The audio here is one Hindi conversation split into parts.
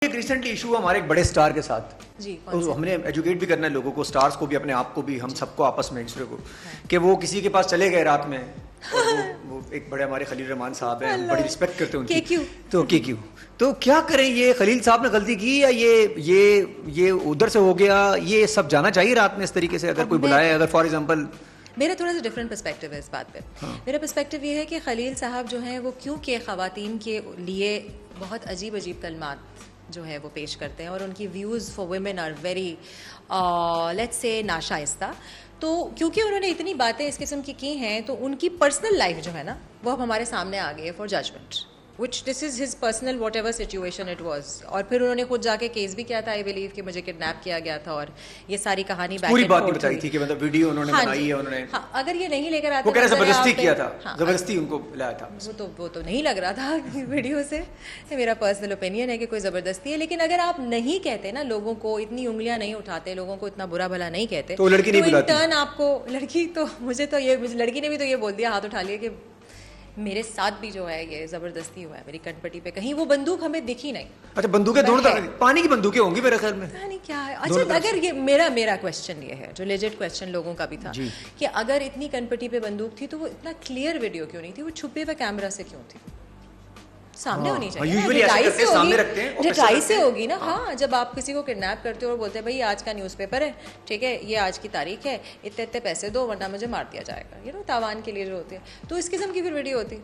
एक रिसेंटली इशू हमारे एक बड़े स्टार के साथ जी, तो हमने एजुकेट भी करना है लोगों को, स्टार्स को भी, अपने आप को भी, हम सबको आपस में एक दूसरे को, कि वो किसी के पास चले गए रात में और वो एक बड़े हमारे खलील रहमान साहब हैं, हम बड़ी रिस्पेक्ट करते हैं उनकी। तो क्यों तो क्या करें, ये खलील साहब ने गलती की या ये उधर से हो गया, ये सब जाना चाहिए रात में इस तरीके से अगर कोई बुलाए, अगर फॉर एग्जांपल? मेरा थोड़ा सा डिफरेंट पर्सपेक्टिव है इस बात पे। मेरा पर्सपेक्टिव ये है कि खलील साहब जो हैं वो क्योंकि ख़वातीन के लिए बहुत अजीब अजीब कलमात जो है वो पेश करते हैं और उनकी views for women are very let's से नाशाइस्ता, तो क्योंकि उन्होंने इतनी बातें इस किस्म की हैं तो उनकी पर्सनल लाइफ जो है ना वो अब हमारे सामने आ गई है for judgement, which this is his personal whatever situation it was. और फिर उन्होंने खुद जाके केस भी किया था, आई बिलीव कि मुझे किडनैप किया गया था, और ये सारी कहानी पूरी बात नहीं बताई थी कि मतलब वीडियो उन्होंने बनाई है उन्होंने। हाँ, अगर ये नहीं लेकर आते वो कह रहे जबरदस्ती किया था, हाँ, जबरदस्ती उनको लाया था। वो तो नहीं लग रहा था वीडियो से। मेरा पर्सनल ओपिनियन है कि कोई ज़बरदस्ती है, लेकिन अगर आप नहीं कहते ना लोगों को, इतनी उंगलियां नहीं उठाते, लोगों को इतना बुरा भला नहीं कहते, तो लड़की नहीं बुलाती। टर्न आपको लड़की तो लड़की ने भी तो ये बोल दिया, हाथ उठा लिया कि मेरे साथ भी जो है ये जबरदस्ती हुआ है मेरी कनपट्टी पे, कहीं वो बंदूक हमें दिखी नहीं। अच्छा, बंदूकें दोनों तरफ, पानी की बंदूकें होंगी मेरे ख्याल में, पता नहीं क्या है। अच्छा, अगर ये मेरा क्वेश्चन ये है, जो लेजिट क्वेश्चन लोगों का भी था, कि अगर इतनी कनपट्टी पे बंदूक थी तो वो इतना क्लियर वीडियो क्यों नहीं थी, वो छुपे हुए कैमरा से क्यों थी? सामने होनी चाहिए, डिटाई से होगी ना। हाँ, जब आप किसी को किडनैप करते हो और बोलते हैं भाई आज का न्यूज़पेपर है, ठीक है, ये आज की तारीख है, इतने इतने पैसे दो वरना मुझे मार दिया जाएगा, ये तावान के लिए जो होती है, तो इस किस्म की फिर वीडियो होती।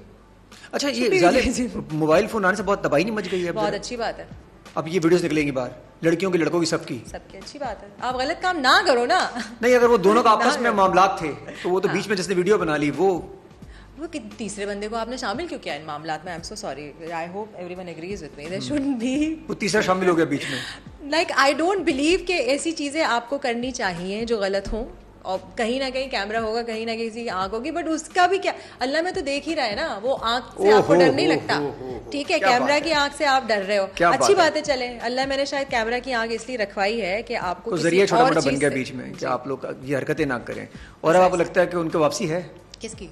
अच्छा, ये मोबाइल फोन आने से बहुत तबाही नहीं मच गई है? बहुत अच्छी बात है। अब ये वीडियोस निकलेंगी बाहर, लड़कियों की, लड़कों की, सबकी अच्छी बात है। आप गलत काम ना करो ना। नहीं, अगर वो दोनों का आपस में मामलात थे तो वो तो बीच में जिसने वीडियो बना ली वो तीसरे बंदे को आपने शामिल क्यों किया इन मामलात में? I am so sorry, I hope everyone agrees with me, there shouldn't be वो तीसरा शामिल हो गया बीच में। लाइक आई डोंट बिलीव कि ऐसी चीज़ें आपको करनी चाहिए जो गलत हों, और कहीं ना कहीं कैमरा होगा, कहीं ना कहीं किसी की आंख होगी, बट उसका भी क्या, अल्लाह में तो देख ही रहा है ना, वो आंख से आपको डर नहीं लगता, ठीक है, कैमरा की आंख से आप डर रहे हो, अच्छी बात है, चले, अल्लाह मैंने शायद कैमरा की आंख इसलिए रखवाई है कि आपको जरिया छोटा मोटा बन गया बीच में कि आप लोग ये हरकतें ना करें। और अब आपको लगता है कि उनकी वापसी है? किसकी?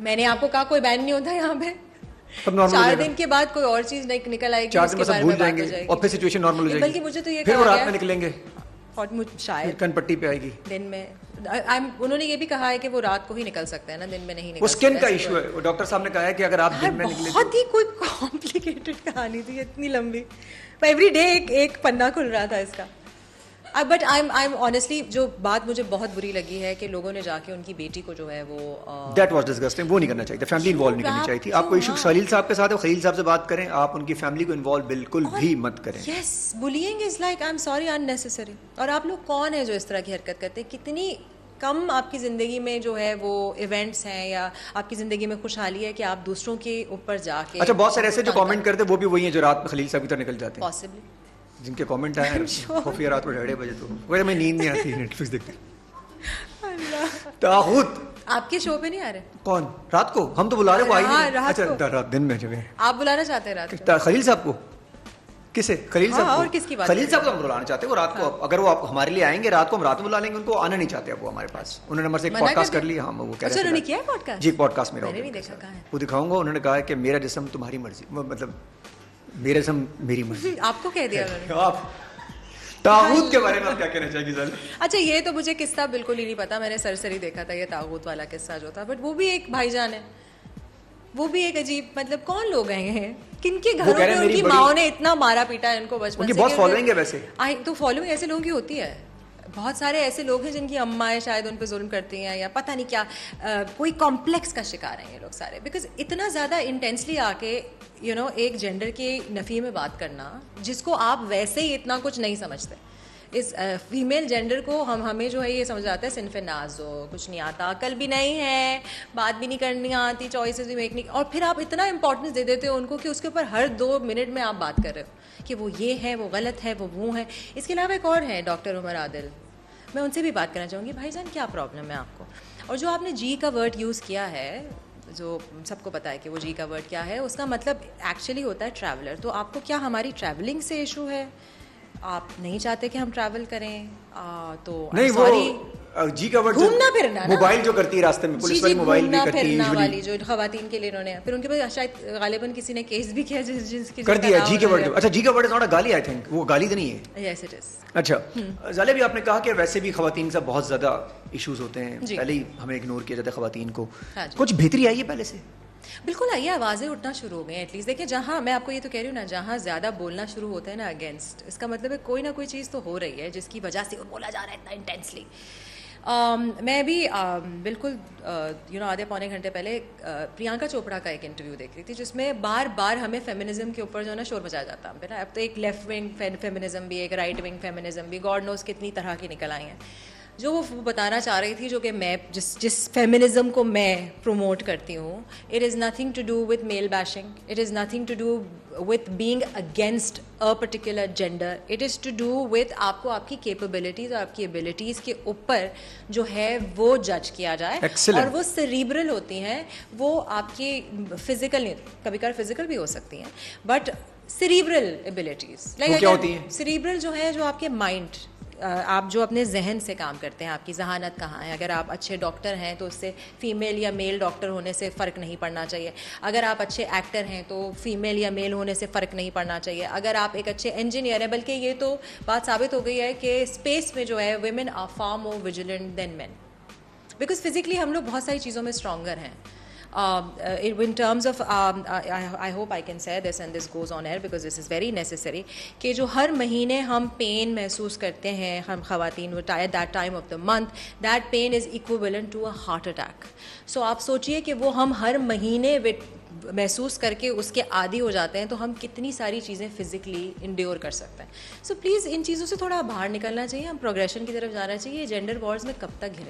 मैंने आपको कहा कोई बैन नहीं होता यहाँ पे। 4 दिन के बाद कोई और चीज निकल आएगी, 4 दिन बाद भूल जाएंगे और फिर सिचुएशन नॉर्मल हो जाएगी। बल्कि मुझे तो ये फिर वो रात में निकलेंगे और शायद कनपट्टी पे आएगी दिन में। उन्होंने ये भी कहा है कि वो रात को ही निकल सकते हैं ना, दिन में नहीं निकल। वो स्किन का इशू है, वो डॉक्टर साहब ने कहा है कि अगर आप दिन में निकले। बहुत ही कोई कॉम्प्लिकेटेड कहानी थी, इतनी लंबी, एवरी डे एक पन्ना खुल रहा था इसका। बट आई एम ऑनेस्टली, जो बात मुझे बहुत बुरी लगी है कि लोगों ने जाके उनकी बेटी को जो है वो दैट वाज डिस्गस्टिंग, वो नहीं करना चाहिए था, फैमिली इन्वॉल्व नहीं करनी चाहिए थी। आपको इशू खलील साहब के साथ है, खलील साहब से बात करें, आप उनकी फैमिली को इन्वॉल्व बिल्कुल भी मत करें। Yes, bullying is like, I am sorry, unnecessary. और आप लोग कौन है जो इस तरह की हरकत करते हैं? कितनी कम आपकी ज़िंदगी में जो है वो इवेंट्स हैं या आपकी ज़िंदगी में खुशहाली है कि आप दूसरों के ऊपर जाके। अच्छा, बहुत सारे ऐसे जो कमेंट करते हैं वो भी वही है जो रात में खलील साहब की तरह निकल जाते हैं, पॉसिबली, जिनके कमेंट आए खुफिया रात को 1:30 बजे, तो वैसे मैं नींद नहीं आती नेटफ्लिक्स देखते। ताहूत आपके शो पे नहीं आ रहे? कौन? रात को हम तो बुला रहे, वो आई नहीं। अच्छा, रात दिन में जगह आप बुलाना चाहते हैं रात को खलील साहब को? किसे? खलील साहब को? और किसकी बात? खलील साहब को हम बुलाना चाहते हैं, वो रात को, अगर वो हमारे लिए आएंगे रात को, हम रात में बुला लेंगे उनको। आना नहीं चाहते अब वो हमारे पास, उन्होंने हमारे से एक पॉडकास्ट कर लिया। हम वो कह रहे हैं, उन्होंने किया पॉडकास्ट? जी, पॉडकास्ट मेरा मैंने नहीं देखा, कहां है वो? दिखाऊंगा। उन्होंने कहा कि मेरा जिस्म तुम्हारी मर्जी, मतलब मेरा जिस्म मेरी मर्जी। आपको कह दिया उन्होंने? आप तागूत के बारे में आप क्या कहना चाहेंगे सर? अच्छा, ये तो मुझे किस्सा बिल्कुल ही नहीं पता, मैंने सरसरी देखा था ये तागूत वाला किस्सा जो था, बट वो भी एक भाईजान है, वो भी एक अजीब, मतलब कौन लोग हैं, किनके घरों में उनकी माओ ने इतना मारा पीटा है इनको बचपन से। बहुत फॉलोइंग है वैसे। तो फॉलोइंग ऐसे लोगों की होती है, बहुत सारे ऐसे लोग हैं जिनकी अम्माएं शायद उन पे जुल्म करती हैं या पता नहीं क्या, कोई कॉम्प्लेक्स का शिकार हैं ये लोग सारे, बिकॉज इतना ज़्यादा इंटेंसली आके एक जेंडर की नफ़ी में बात करना, जिसको आप वैसे ही इतना कुछ नहीं समझते, इस फीमेल जेंडर को हमें जो है ये समझ आता है सिन्फ़े नाज़ो, कुछ नहीं आता, अकल भी नहीं है, बात भी नहीं करनी आती, चॉइसेस भी मेक नहीं, और फिर आप इतना इंपॉर्टेंस दे देते हो उनको कि उसके ऊपर हर 2 मिनट में आप बात कर रहे हो कि वो ये है, वो गलत है, वो है। इसके अलावा एक और है, डॉक्टर उमर आदिल, मैं उनसे भी बात करना चाहूँगी, भाईजान क्या प्रॉब्लम है आपको? और जो आपने जी का वर्ड यूज़ किया है, जो सबको पता है कि वो जी का वर्ड क्या है, उसका मतलब एक्चुअली होता है ट्रैवलर। तो आपको क्या हमारी ट्रैवलिंग से इशू है? आप नहीं चाहते कि हम ट्रैवल करें? तो नहीं, जी का वर्ड घूमना फिरना ना, मोबाइल जो करती है रास्ते में, पुलिस वाली मोबाइल भी करती है फिरना वाली यूजुअली, जो खवातीन के लिए इन्होंने, फिर उनके पास शायद गालिबन किसी ने केस भी किया जिसकी कर दिया जी के वर्ड। अच्छा, जी का वर्ड इज नॉट अ गाली, आई थिंक वो गाली तो नहीं है। Yes it is. अच्छा जाले भी आपने कहा कि वैसे भी खवातीन से बहुत ज्यादा इश्यूज होते हैं, जी। पहले ही हमें इग्नोर किया जाता है खवातीन को, हाँ जी। कुछ बेहतरी आई है पहले से? बिल्कुल आइए, आवाज़ें उठना शुरू हो गई हैं एटलीस्ट। देखिए जहाँ मैं आपको ये तो कह रही हूँ ना, जहाँ ज़्यादा बोलना शुरू होता है ना अगेंस्ट, इसका मतलब है कोई ना कोई चीज़ तो हो रही है जिसकी वजह से वो बोला जा रहा है इतना इंटेंसली। मैं भी बिल्कुल आधे पौने घंटे पहले प्रियंका चोपड़ा का एक इंटरव्यू देख रही थी जिसमें बार बार हमें फेमिनिज्म के ऊपर जो है ना शोर मचाया जाता है ना। अब तो एक लेफ्ट विंग फेमिनिज्म भी, एक राइट विंग फेमिनिज्म भी, गॉड नोज कितनी तरह की निकल आई हैं। जो वो बताना चाह रही थी, जो कि मैं जिस फेमिनिज्म को मैं प्रमोट करती हूँ, it is nothing to do with male bashing, it is nothing to do with being against a particular gender, it is to do with आपको आपकी कैपेबिलिटीज़ और आपकी एबिलिटीज़ के ऊपर जो है वो जज किया जाए। Excellent. और वो सेरिब्रल होती हैं, वो आपकी फिजिकल नहीं, कभी कभार फिजिकल भी हो सकती हैं, बट सेरिब्रल एबिलिटीज़ क्या होती हैं? सेरिब्रल जो है, जो आपके माइंड, आप जो अपने जहन से काम करते हैं, आपकी जहानत कहाँ है। अगर आप अच्छे डॉक्टर हैं तो उससे फीमेल या मेल डॉक्टर होने से फ़र्क नहीं पड़ना चाहिए। अगर आप अच्छे एक्टर हैं तो फीमेल या मेल होने से फ़र्क नहीं पड़ना चाहिए। अगर आप एक अच्छे इंजीनियर हैं, बल्कि ये तो बात साबित हो गई है कि स्पेस में जो है women are far more vigilant than men, because physically हम लोग बहुत सारी चीज़ों में स्ट्रॉन्गर हैं। In terms of I hope I can say this and this goes on air because this is very necessary, कि जो हर महीने हम पेन महसूस करते हैं हम ख़वातीन at that time of the month, that pain is equivalent to a heart attack. So आप सोचिए कि वो हम हर महीने महसूस करके उसके आदी हो जाते हैं, तो हम कितनी सारी चीज़ें फिजिकली इंड्योर कर सकते हैं। सो प्लीज़ इन चीज़ों से थोड़ा बाहर निकलना चाहिए, हम प्रोग्रेशन की तरफ जाना चाहिए। जेंडर वॉर्स में कब तक घिरे